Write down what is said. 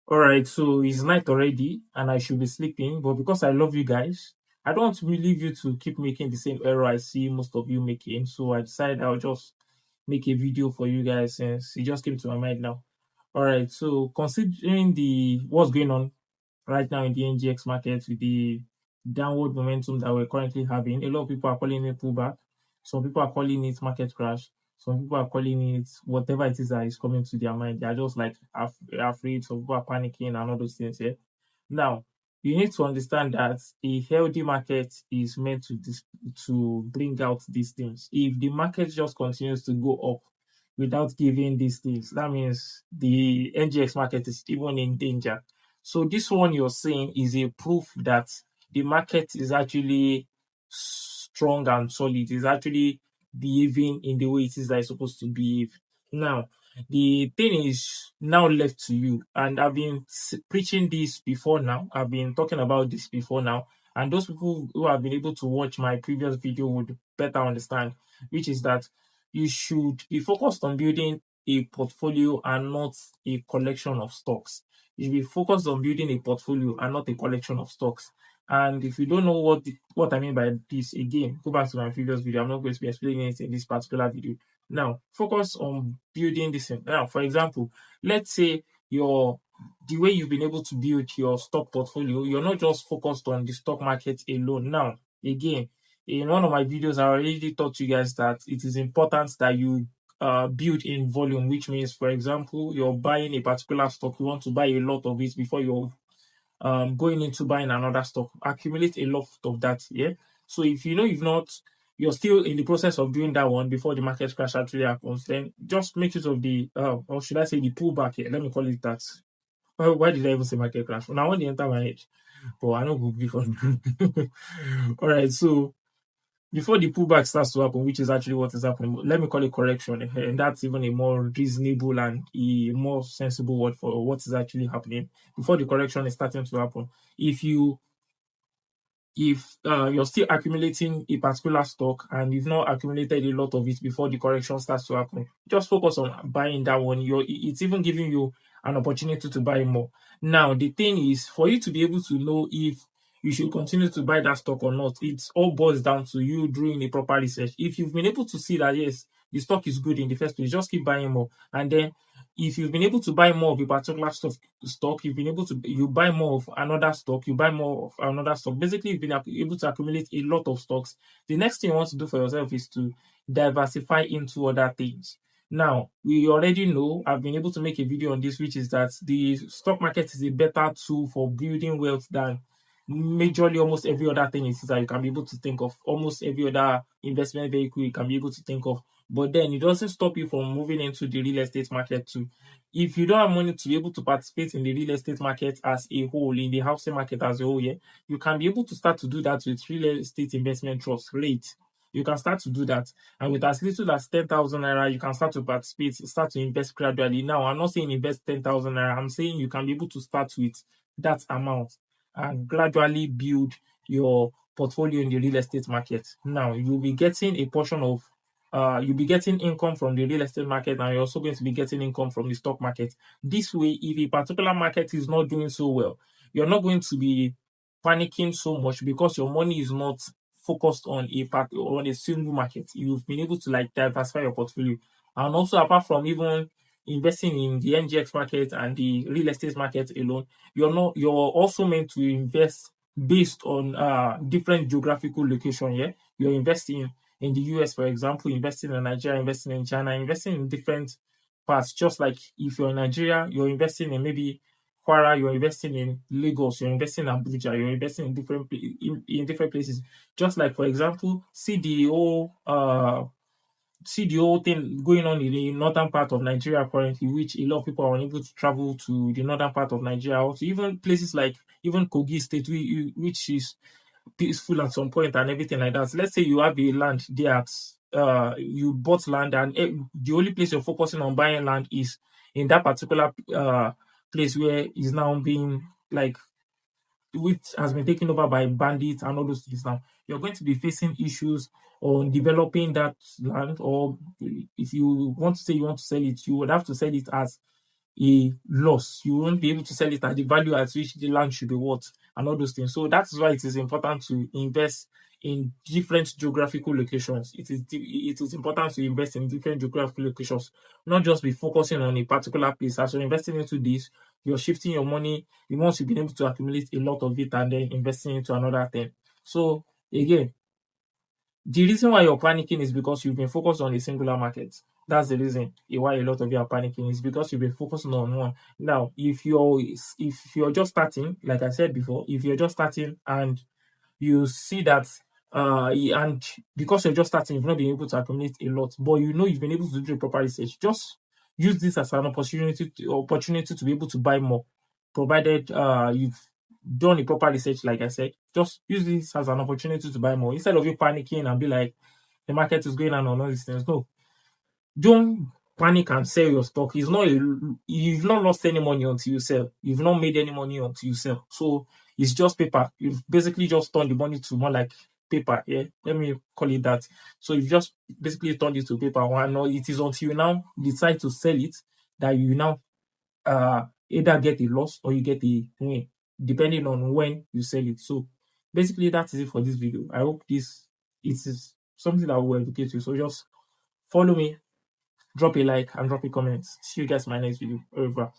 All right, so it's night already and I should be sleeping, but because I love you guys, I don't want to leave you to keep making the same error I see most of you making. So I decided I'll just make a video for you guys since it just came to my mind now. All right, so considering the what's going on right now in the NGX market with the downward momentum that we're currently having. A lot of people are calling it pullback. Some people are calling it market crash. Some people are calling it whatever it is that is coming to their mind. They are just like afraid. Some people are panicking and all those things. Yeah. Now, you need to understand that a healthy market is meant to bring out these things. If the market just continues to go up without giving these things, that means the NGX market is even in danger. So this one you're saying is a proof that the market is actually strong and solid. It's actually behaving in the way it is that it's supposed to behave. Now, the thing is now left to you, and I've been preaching this before now. I've been talking about this before now, and those people who have been able to watch my previous video would better understand, which is that you should be focused on building a portfolio and not a collection of stocks. You should be focused on building a portfolio and not a collection of stocks. And if you don't know what I mean by this, again, go back to my previous video. I'm not going to be explaining it in this particular video. Now, focus on building this. Now, for example, let's say the way you've been able to build your stock portfolio, you're not just focused on the stock market alone. Now, again, in one of my videos, I already taught you guys that it is important that you build in volume, which means, for example, you're buying a particular stock, you want to buy a lot of it before you're going into buying another stock. Accumulate a lot of that. Yeah. So if you know you're still in the process of doing that one before the market crash actually happens, then just make use of the or should I say the pullback here? Let me call it that. Why did I even say market crash? Now I want to enter my head, but I know Google for all right. So before the pullback starts to happen, which is actually what is happening, let me call it correction, and that's even a more reasonable and a more sensible word for what is actually happening. Before the correction is starting to happen, if you if you're still accumulating a particular stock and you've not accumulated a lot of it before the correction starts to happen, just focus on buying that one. It's even giving you an opportunity to buy more. Now, the thing is, for you to be able to know if you should continue to buy that stock or not, it all boils down to you doing a proper research. If you've been able to see that, yes, the stock is good in the first place, just keep buying more. And then if you've been able to buy more of a particular stock, you've been able to you buy more of another stock, you buy more of another stock. Basically, you've been able to accumulate a lot of stocks. The next thing you want to do for yourself is to diversify into other things. Now, we already know, I've been able to make a video on this, which is that the stock market is a better tool for building wealth than majorly almost every other thing is that you can be able to think of, almost every other investment vehicle you can be able to think of. But then it doesn't stop you from moving into the real estate market too. If you don't have money to be able to participate in the real estate market as a whole, in the housing market as a whole, yeah, you can be able to start to do that with real estate investment trust rate. You can start to do that. And with as little as 10,000 naira, you can start to participate, start to invest gradually. Now, I'm not saying invest 10,000 naira. I'm saying you can be able to start with that amount and gradually build your portfolio in the real estate market. Now, you'll be getting a portion of you'll be getting income from the real estate market, and you're also going to be getting income from the stock market. This way, if a particular market is not doing so well, you're not going to be panicking so much because your money is not focused on a single market. You've been able to like diversify your portfolio. And also, apart from even investing in the NGX market and the real estate market alone, you're also meant to invest based on different geographical location. Yeah, you're investing in the US, for example, investing in Nigeria, investing in China, investing in different parts. Just like if you're in Nigeria, you're investing in maybe Kwara, you're investing in Lagos, you're investing in Abuja, you're investing in in different places. Just like, for example, see the whole thing going on in the northern part of Nigeria currently, which a lot of people are unable to travel to the northern part of Nigeria, or to even places like even Kogi State, which is peaceful at some point and everything like that. Let's say you have a land there, you bought land, and the only place you're focusing on buying land is in that particular place where is now being like which has been taken over by bandits and all those things now, you're going to be facing issues on developing that land. Or if you want to say you want to sell it, you would have to sell it as a loss. You won't be able to sell it at the value at which the land should be worth and all those things. So that's why it is important to invest in different geographical locations. It is important to invest in different geographical locations, not just be focusing on a particular place. As you're investing into this, you're shifting your money. You want to be able to accumulate a lot of it and then investing into another thing. So again, the reason why you're panicking is because you've been focused on a singular market. That's the reason why a lot of you are panicking, is because you've been focusing on one. Now, if you're just starting, like I said before, if you're just starting and you see that and because you're just starting, you've not been able to accumulate a lot, but you know you've been able to do the proper research, just use this as an opportunity to be able to buy more, provided you've done the proper research. Like I said, just use this as an opportunity to buy more instead of you panicking and be like, the market is going on all these things. No, don't panic and sell your stock. You've not lost any money until you sell. You've not made any money until you sell. So it's just paper. You've basically just turned the money to more like paper. Yeah, let me call it that. So you've just basically turned it to paper. And it is until you now decide to sell it that you now either get a loss or you get a win, depending on when you sell it. So basically that is it for this video. I hope it is something that will educate you. So just follow me, drop a like and drop a comment. See you guys in my next video. Over.